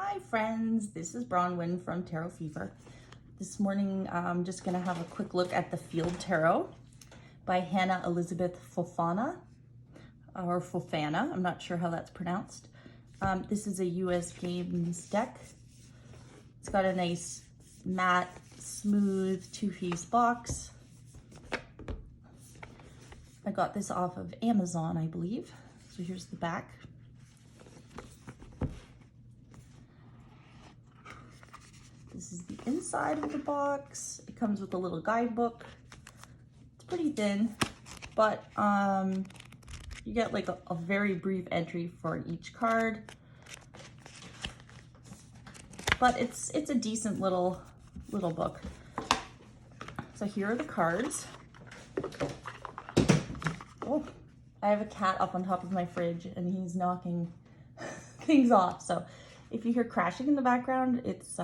Hi friends, this is Bronwyn from Tarot Fever. This morning I'm just going to have a quick look at the Field Tarot by Hannah Elizabeth Fofana, or Fofana, I'm not sure how that's pronounced. This is a US Games deck. It's got a nice matte, smooth two-piece box. I got this off of Amazon, I believe. So here's the back. This is the inside of the box. It comes with a little guidebook. It's pretty thin, but you get like a very brief entry for each card. But it's a decent little book. So here are the cards. Oh, I have a cat up on top of my fridge and he's knocking things off. So if you hear crashing in the background, it's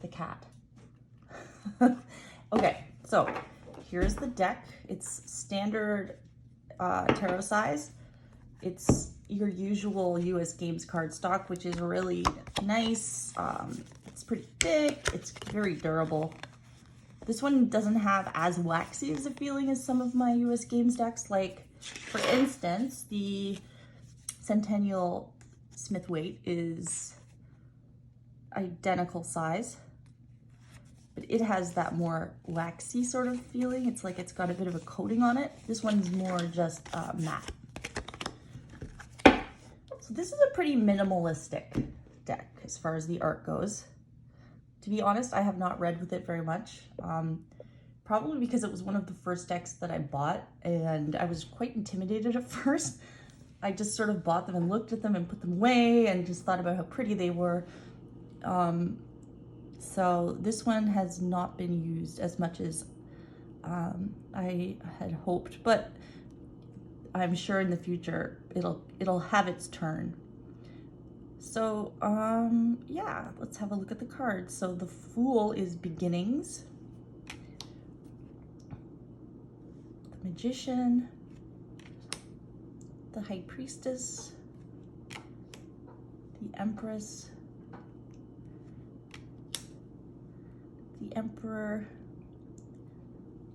the cat. Okay, so here's the deck. It's standard tarot size. It's your usual US Games cardstock, which is really nice. It's pretty thick. It's very durable. This one doesn't have as waxy as a feeling as some of my US Games decks. Like, for instance, the Centennial Smithwaite is identical size, but it has that more waxy sort of feeling. It's like it's got a bit of a coating on it. This one's more just matte. So this is a pretty minimalistic deck as far as the art goes. To be honest, I have not read with it very much, probably because it was one of the first decks that I bought and I was quite intimidated at first. I just sort of bought them and looked at them and put them away and just thought about how pretty they were. So this one has not been used as much as I had hoped, but I'm sure in the future it'll have its turn. So yeah, let's have a look at the cards. So the Fool is beginnings. The Magician. The High Priestess. The Empress. The Emperor.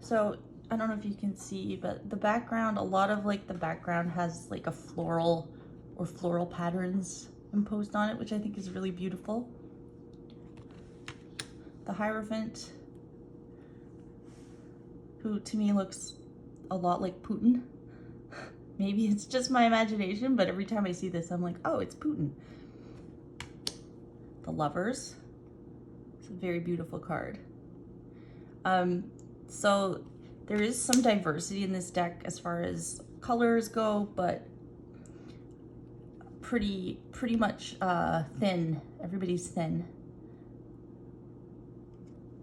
So I don't know if you can see, but the background, a lot of like the background has like a floral or floral patterns imposed on it, which I think is really beautiful. The Hierophant, who to me looks a lot like Putin. Maybe it's just my imagination, but every time I see this, I'm like, oh, it's Putin. The Lovers. It's a very beautiful card. So there is some diversity in this deck as far as colors go, but pretty much thin. Everybody's thin.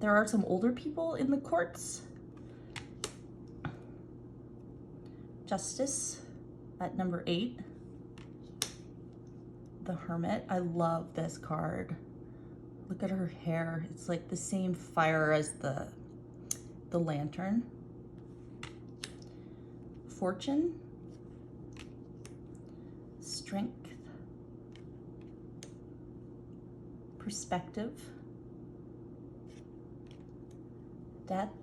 There are some older people in the courts. Justice at number 8. The Hermit. I love this card. Look at her hair. It's like the same fire as the lantern. Fortune. Strength. Perspective. Death.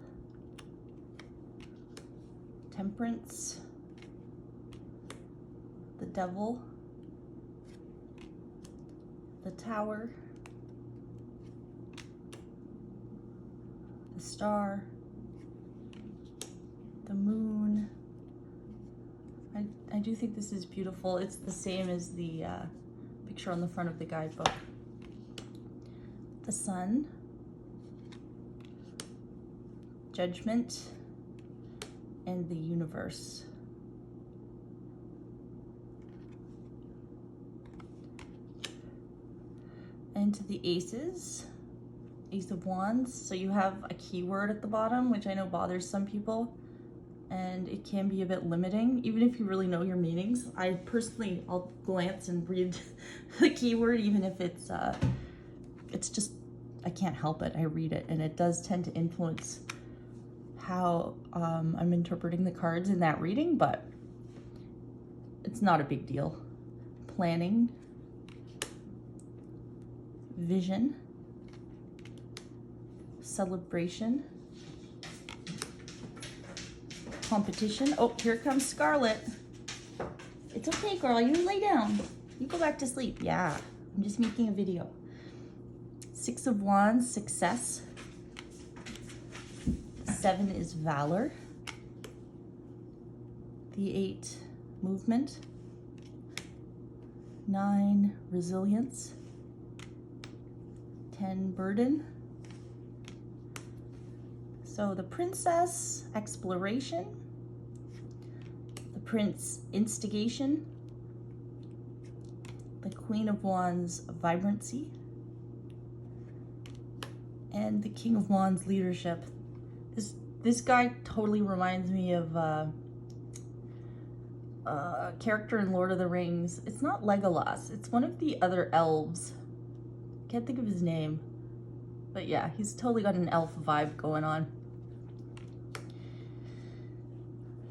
Temperance. The Devil. The Tower. The Star. The Moon. I do think this is beautiful. It's the same as the picture on the front of the guidebook. The Sun. Judgment. And the Universe. And to the Aces. Ace of Wands. So you have a keyword at the bottom, which I know bothers some people, and it can be a bit limiting, even if you really know your meanings. I personally, I'll glance and read the keyword, even if it's just, I can't help it. I read it, and it does tend to influence how I'm interpreting the cards in that reading, but it's not a big deal. Planning. Vision, Celebration, Competition. Oh, here comes Scarlet. It's okay, girl, you lay down. You go back to sleep. Yeah, I'm just making a video. Six of Wands, Success. 7 is Valor. The 8, Movement. 9, Resilience. 10, Burden. So the Princess, Exploration. The Prince, Instigation. The Queen of Wands, Vibrancy. And the King of Wands, Leadership. This guy totally reminds me of a character in Lord of the Rings. It's not Legolas, it's one of the other elves. Can't think of his name. But yeah, he's totally got an elf vibe going on.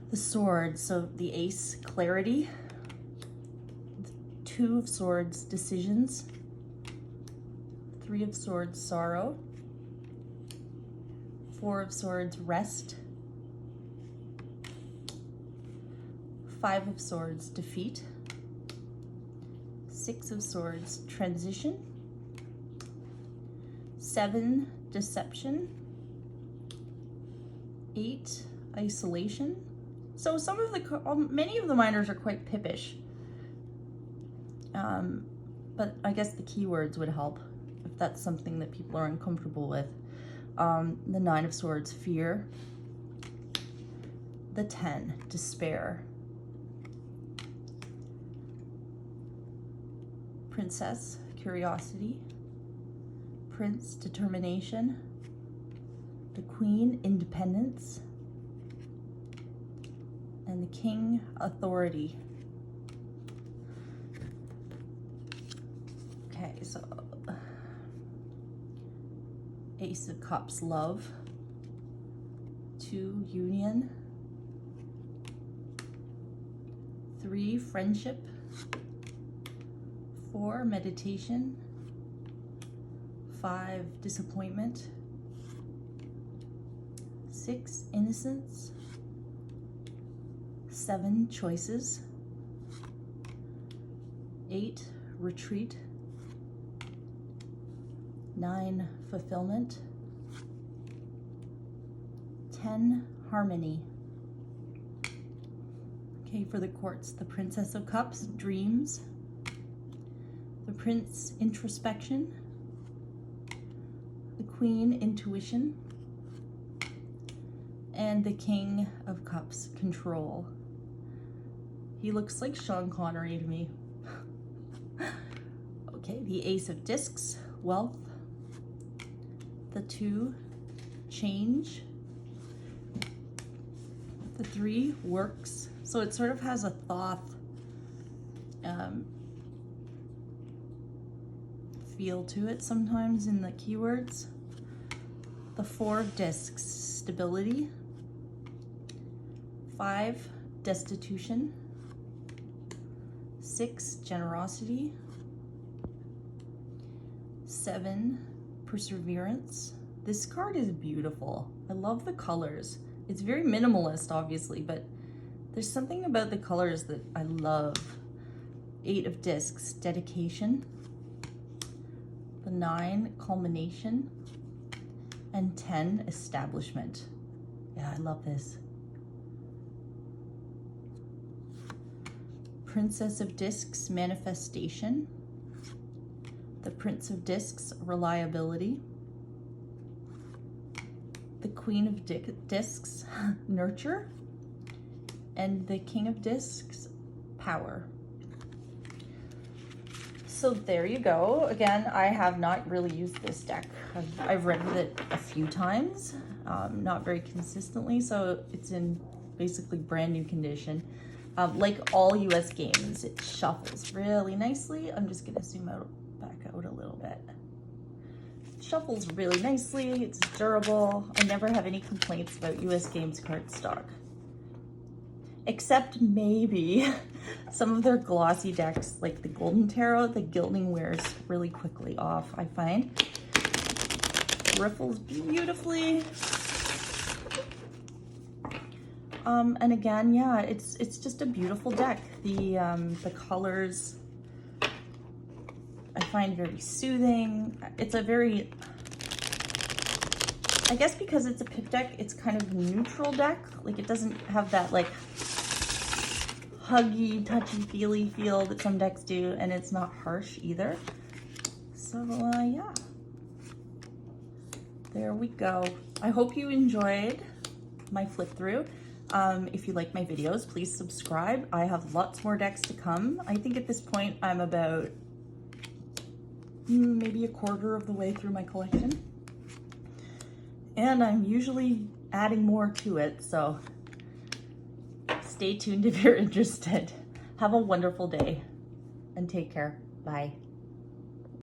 The Sword, so the Ace, Clarity. 2 of Swords, Decisions. 3 of Swords, Sorrow. 4 of Swords, Rest. 5 of Swords, Defeat. 6 of Swords, Transition. 7, Deception. 8, Isolation. So some of the, many of the minors are quite pippish. But I guess the keywords would help if that's something that people are uncomfortable with. The 9 of Swords, Fear. The 10, Despair. Princess, Curiosity. Prince, Determination. The Queen, Independence. And the King, Authority. Okay, so Ace of Cups, Love. 2, Union. 3, Friendship. 4, Meditation. 5, Disappointment. 6, Innocence. 7, Choices. 8, Retreat. 9, Fulfillment. 10, Harmony. Okay, for the courts, the Princess of Cups, Dreams. The Prince, Introspection. The Queen, Intuition. And the King of Cups, Control. He looks like Sean Connery to me. Okay, the Ace of Discs, Wealth. The 2, Change. The 3, Works. So it sort of has a Thoth feel to it sometimes in the keywords. The 4 of Discs, Stability. 5, Destitution. 6, Generosity. 7, Perseverance. This card is beautiful. I love the colors. It's very minimalist, obviously, but there's something about the colors that I love. 8 of Discs, Dedication. The 9, Culmination. And 10, Establishment. Yeah, I love this. Princess of Discs, Manifestation. The Prince of Discs, Reliability. The Queen of Discs, Nurture. And the King of Discs, Power. So there you go. Again, I have not really used this deck. I've read with it a few times, not very consistently, so it's in basically brand new condition. Like all US games, it shuffles really nicely. I'm just gonna zoom out, back out a little bit. It shuffles really nicely, it's durable. I never have any complaints about US games card stock. except maybe some of their glossy decks, like the Golden Tarot, the gilding wears really quickly off, I find. Riffles beautifully. And again, yeah, it's just a beautiful deck. The colors I find very soothing. It's a very, I guess because it's a pip deck, it's kind of neutral deck. Like it doesn't have that like huggy, touchy-feely feel that some decks do, and it's not harsh either. So yeah, there we go. I hope you enjoyed my flip through. If you like my videos, please subscribe. I have lots more decks to come. I think at this point I'm about maybe a quarter of the way through my collection. And I'm usually adding more to it, so stay tuned if you're interested. Have a wonderful day and take care. Bye.